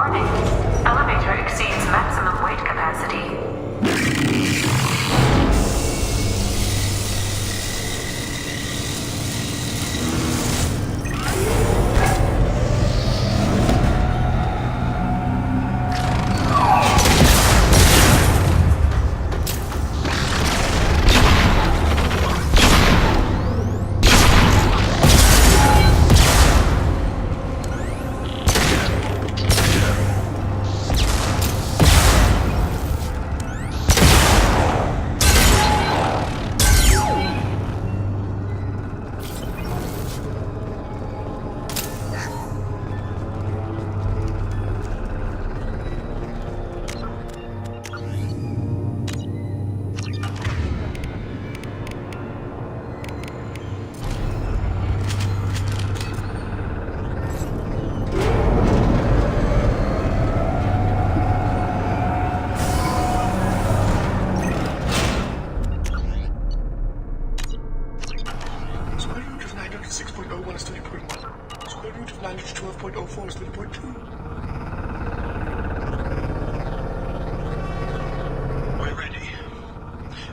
Warning. Elevator exceeds maximum weight capacity. We're ready.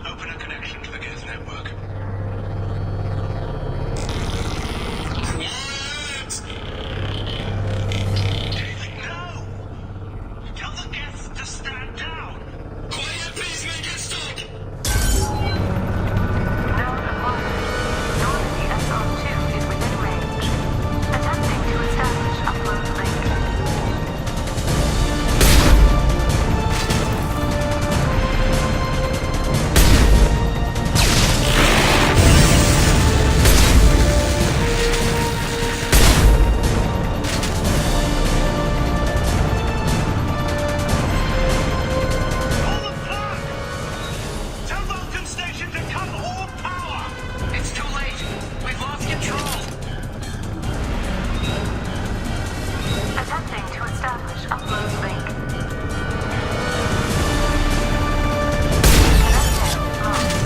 Open a connection to the gas network. What? David, no! Tell the guests to stand down! Quiet, please make it stop! Node acquired. Normandy SR2 is within range. Attempting to establish upload link. Pull the plug! Tell Vulcan Station to cut all power! It's too late! We've lost control! Attempting to establish upload link. Connection lost.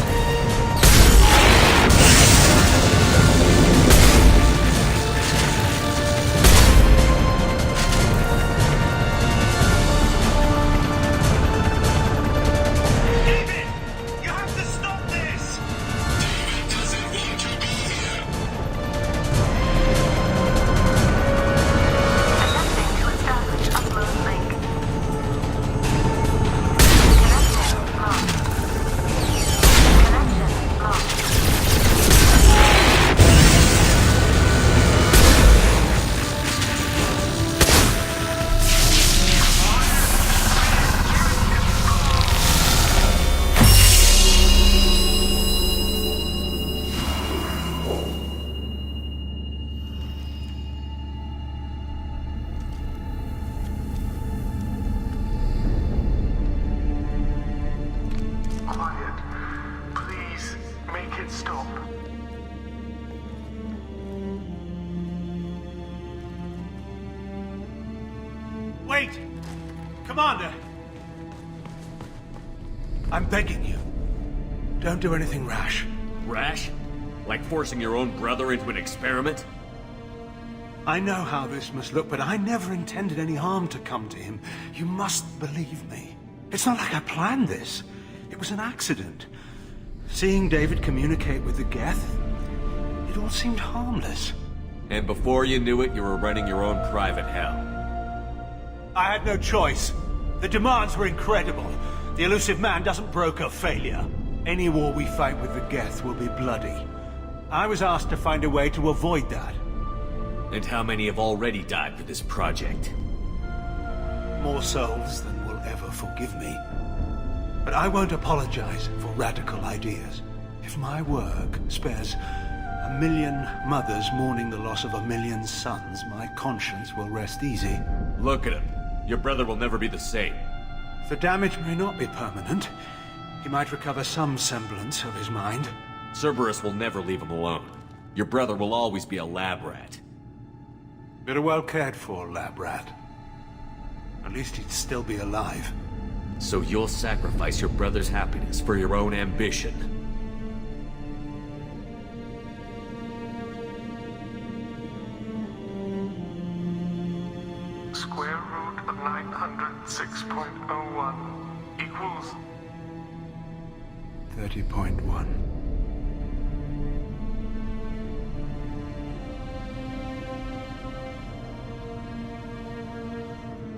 David! You have to stop this! David doesn't want to be here! Attempting to establish upload link. Connection lost. Connection lost. Quiet. Please, make it stop. Wait! Commander! I'm begging you. Don't do anything rash. Rash? Like forcing your own brother into an experiment? I know how this must look, but I never intended any harm to come to him. You must believe me. It's not like I planned this. It was an accident. Seeing David communicate with the Geth, it all seemed harmless. And before you knew it, you were running your own private hell. I had no choice. The demands were incredible. The elusive man doesn't broker failure. Any war we fight with the Geth will be bloody. I was asked to find a way to avoid that. And how many have already died for this project? More souls than will ever forgive me. But I won't apologize for radical ideas. If my work spares 1 million mothers mourning the loss of 1 million sons, my conscience will rest easy. Look at him. Your brother will never be the same. The damage may not be permanent. He might recover some semblance of his mind. Cerberus will never leave him alone. Your brother will always be a lab rat. You're a well cared for, lab rat. At least he'd still be alive. So you'll sacrifice your brother's happiness for your own ambition. Square root of 906.01 equals 30.1.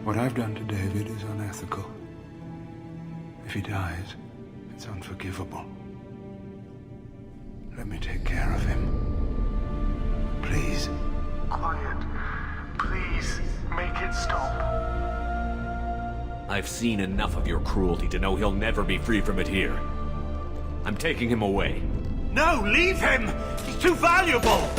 What I've done to David is unethical. If he dies, it's unforgivable. Let me take care of him. Please. quiet. Please, make it stop. I've seen enough of your cruelty to know he'll never be free from it here. I'm taking him away. No, leave him! He's too valuable!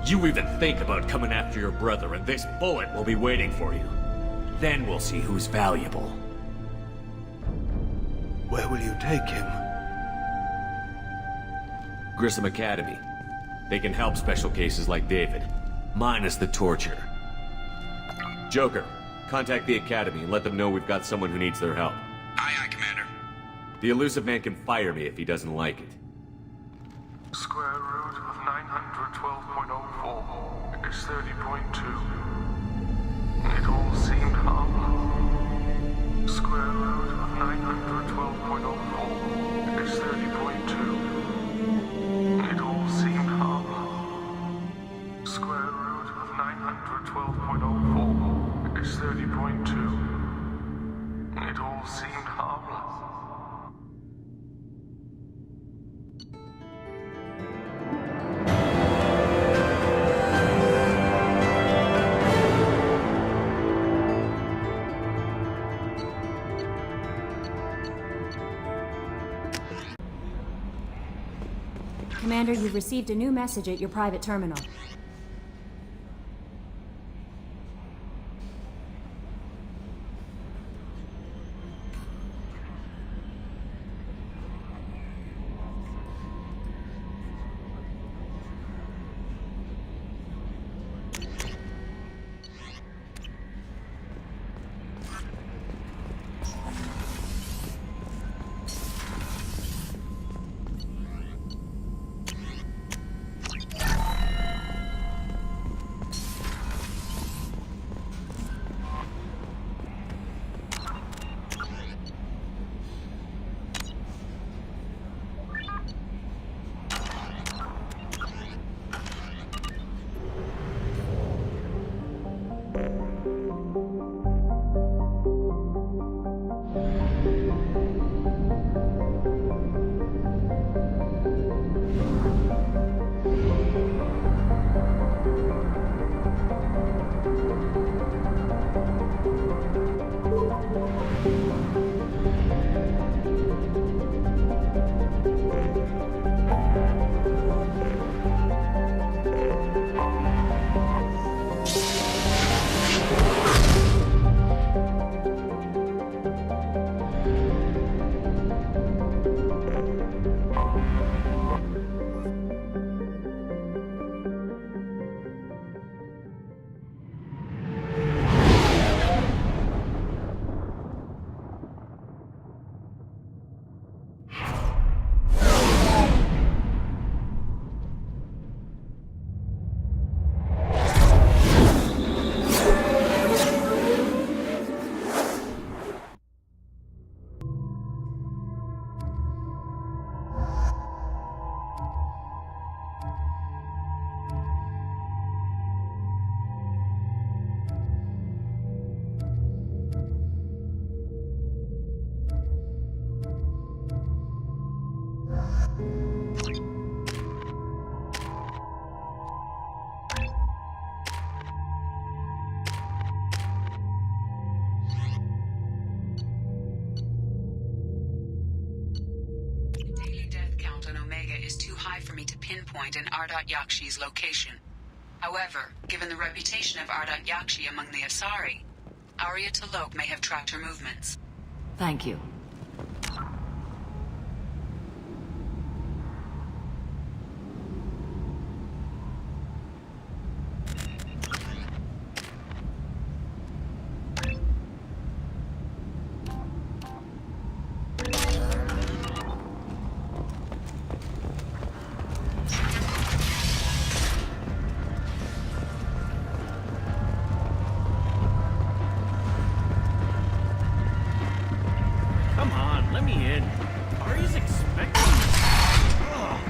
You even think about coming after your brother, and this bullet will be waiting for you. Then we'll see who's valuable. Where will you take him? Grissom Academy. They can help special cases like David, minus the torture. Joker, contact the Academy and let them know we've got someone who needs their help. Aye, aye, Commander. The elusive man can fire me if he doesn't like it. Square root of 912.04 is 30.2. It all seemed harmless. Square root of 912.04 is 30.2. It all seemed harmless. Square root of 912.04 is 30.2. It all seemed harmless. Commander, you've received a new message at your private terminal. Pinpoint in Ardat Yakshi's location. However, given the reputation of Ardat Yakshi among the Asari, Arya T'Loak may have tracked her movements. Thank you. me in. Ari's expecting me. Ugh.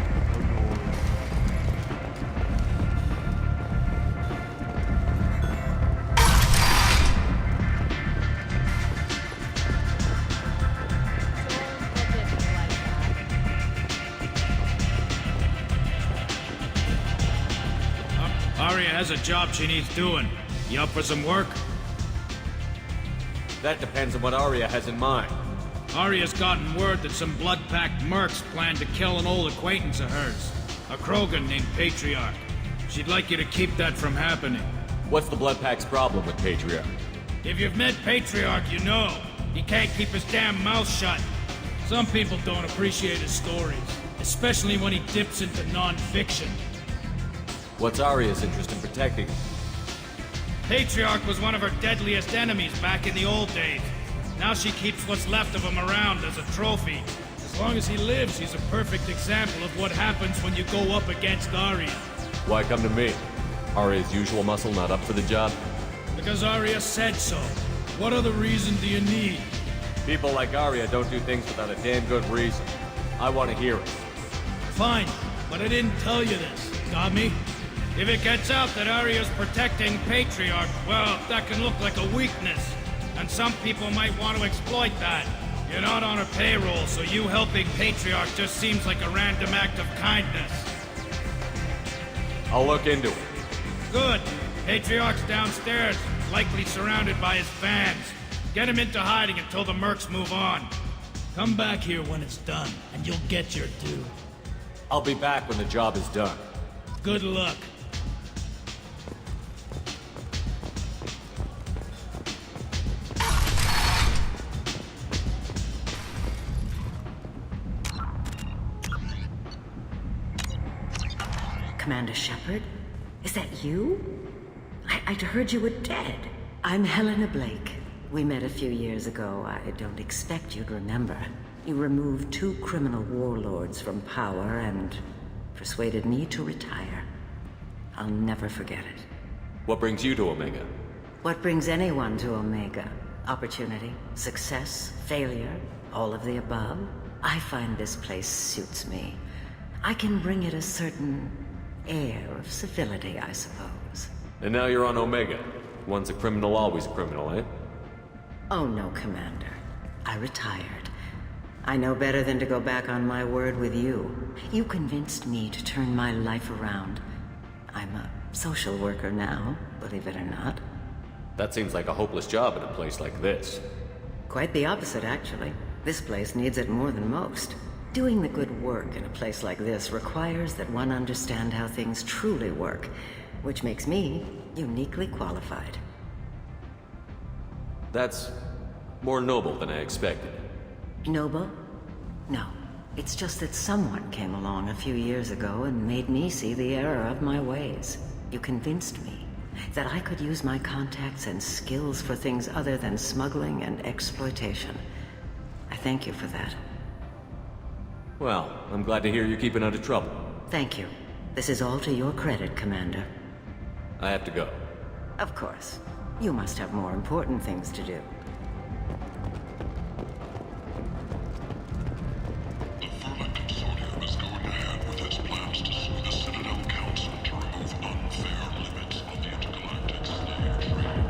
Aria has a job she needs doing. You up for some work? That depends on what Arya has in mind. Aria's gotten word that some blood-packed mercs plan to kill an old acquaintance of hers. A Krogan named Patriarch. She'd like you to keep that from happening. What's the Blood Pack's problem with Patriarch? If you've met Patriarch, you know. He can't keep his damn mouth shut. Some people don't appreciate his stories, especially when he dips into non-fiction. What's Arya's interest in protecting him? Patriarch was one of her deadliest enemies back in the old days. Now she keeps what's left of him around as a trophy. As long as he lives, he's a perfect example of what happens when you go up against Arya. Why come to me? Arya's usual muscle not up for the job? Because Arya said so. What other reason do you need? People like Arya don't do things without a damn good reason. I want to hear it. Fine, but I didn't tell you this. Got me? If it gets out that Arya's protecting Patriarch, well, that can look like a weakness. And some people might want to exploit that. You're not on her payroll, so you helping Patriarch just seems like a random act of kindness. I'll look into it. Good. Patriarch's downstairs, likely surrounded by his fans. Get him into hiding until the mercs move on. Come back here when it's done, and you'll get your due. I'll be back when the job is done. Good luck. Commander Shepard? Is that you? I'd heard you were dead. I'm Helena Blake. We met a few years ago. I don't expect you'd remember. You removed 2 criminal warlords from power and persuaded me to retire. I'll never forget it. What brings you to Omega? What brings anyone to Omega? Opportunity, success, failure, all of the above? I find this place suits me. I can bring it a certain air of civility, I suppose. And now you're on Omega. Once a criminal, always a criminal, eh? Oh no, Commander. I retired. I know better than to go back on my word with you. You convinced me to turn my life around. I'm a social worker now, believe it or not. That seems like a hopeless job in a place like this. Quite the opposite, actually. This place needs it more than most. Doing the good work in a place like this requires that one understand how things truly work, which makes me uniquely qualified. That's more noble than I expected. Noble? No. It's just that someone came along a few years ago and made me see the error of my ways. You convinced me that I could use my contacts and skills for things other than smuggling and exploitation. I thank you for that. Well, I'm glad to hear you're keeping out of trouble. Thank you. This is all to your credit, Commander. I have to go. Of course. You must have more important things to do. The Vermin Consortium is going ahead with its plans to sue the Citadel Council to remove unfair limits on the intergalactic slave trade.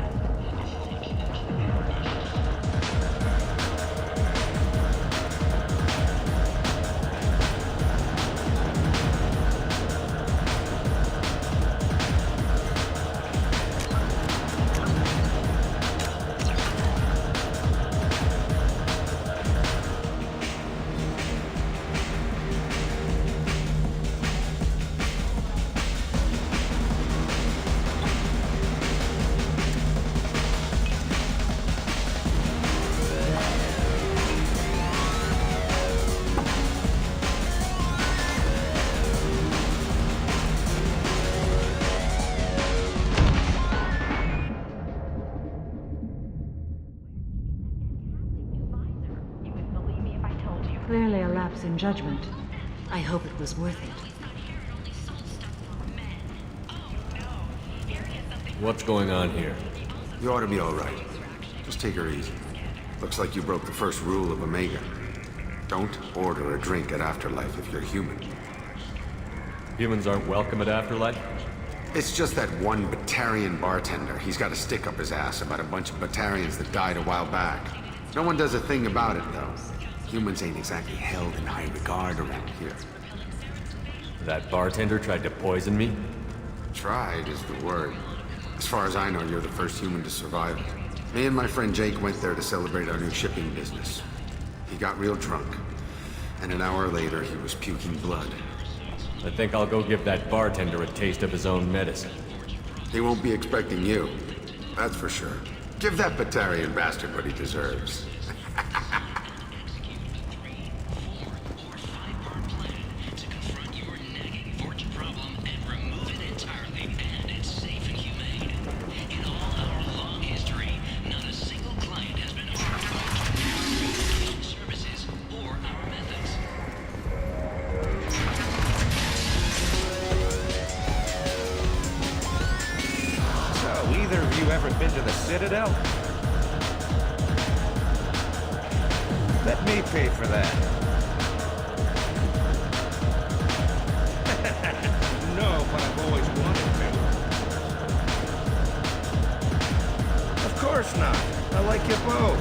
Clearly a lapse in judgment. I hope it was worth it. What's going on here? You ought to be all right. Just take her easy. Looks like you broke the first rule of Omega. Don't order a drink at Afterlife if you're human. Humans aren't welcome at Afterlife? It's just that one Batarian bartender. He's got a stick up his ass about a bunch of Batarians that died a while back. No one does a thing about it, though. Humans ain't exactly held in high regard around here. That bartender tried to poison me? Tried is the word. As far as I know, you're the first human to survive it. Me and my friend Jake went there to celebrate our new shipping business. He got real drunk, and an hour later he was puking blood. I think I'll go give that bartender a taste of his own medicine. He won't be expecting you, that's for sure. Give that Batarian bastard what he deserves. Either of you ever been to the Citadel? Let me pay for that. No, but I've always wanted to. Of course not. I like you both.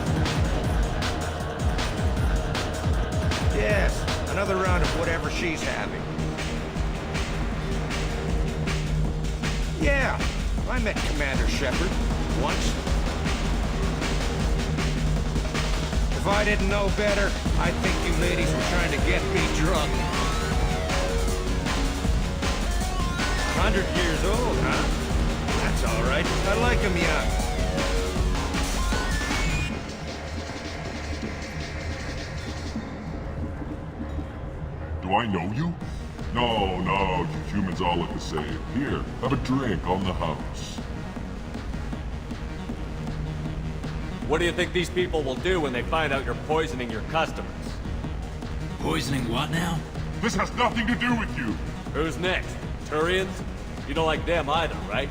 Yes, another round of whatever she's having. Yeah. I met Commander Shepard once. If I didn't know better, I'd think you ladies were trying to get me drunk. 100 years old, huh? That's all right. I like 'em young. Do I know you? No, you humans all look the same. Here, have a drink on the house. What do you think these people will do when they find out you're poisoning your customers? Poisoning what now? This has nothing to do with you. Who's next? Turians? You don't like them either, right?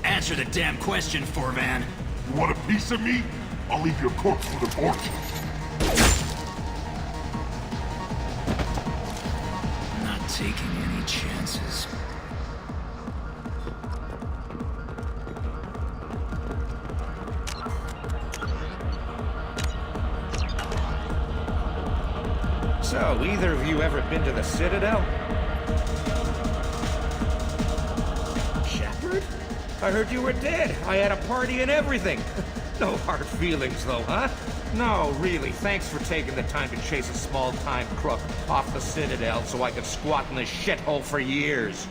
Answer the damn question, Forvan. You want a piece of me? I'll leave your corpse for the torch. Not taking any chances. So, either of you ever been to the Citadel? Shepard? I heard you were dead. I had a party and everything. No hard feelings, though, huh? No, really, thanks for taking the time to chase a small-time crook off the Citadel so I could squat in this shithole for years.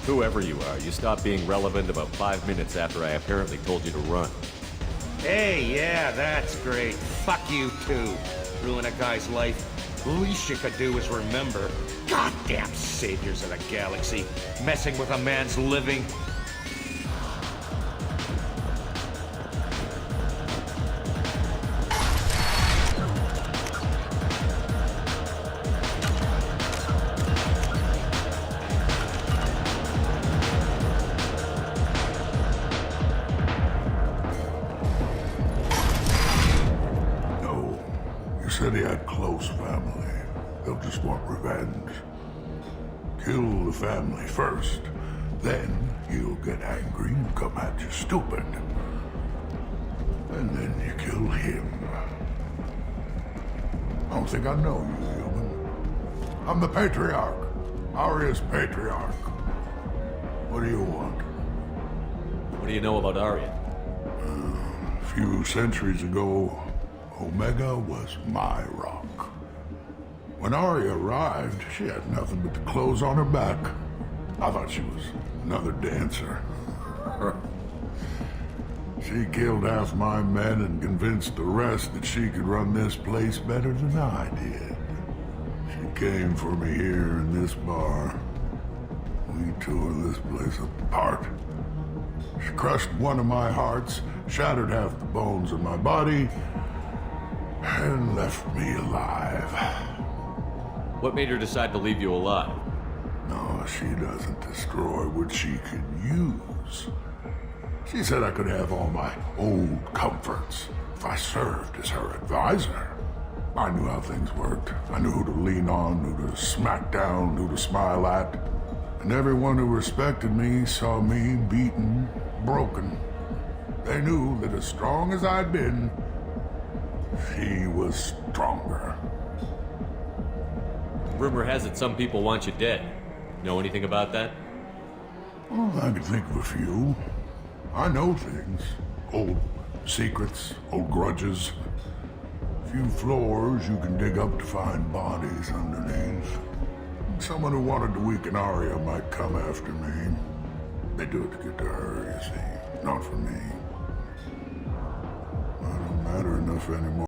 Whoever you are, you stopped being relevant about 5 minutes after I apparently told you to run. Hey, yeah, that's great. Fuck you, too. Ruin a guy's life. The least you could do is remember. Goddamn saviors of the galaxy. Messing with a man's living. Said he had close family. They'll just want revenge. Kill the family first. Then he'll get angry and come at you stupid. And then you kill him. I don't think I know you, human. I'm the Patriarch. Aria's Patriarch. What do you want? What do you know about Aria? A few centuries ago, Omega was my rock. When Aria arrived, she had nothing but the clothes on her back. I thought she was another dancer. She killed half my men and convinced the rest that she could run this place better than I did. She came for me here in this bar. We tore this place apart. She crushed one of my hearts, shattered half the bones in my body, and left me alive. What made her decide to leave you alive? No, she doesn't destroy what she can use. She said I could have all my old comforts. if I served as her advisor. I knew how things worked. I knew who to lean on, who to smack down, who to smile at. And everyone who respected me saw me beaten, broken. They knew that as strong as I'd been, she was stronger. Rumor has it some people want you dead. Know anything about that? Well, I can think of a few. I know things. Old secrets, old grudges. A few floors you can dig up to find bodies underneath. Someone who wanted to weaken Arya might come after me. They do it to get to her, you see, not for me. I don't matter enough anymore.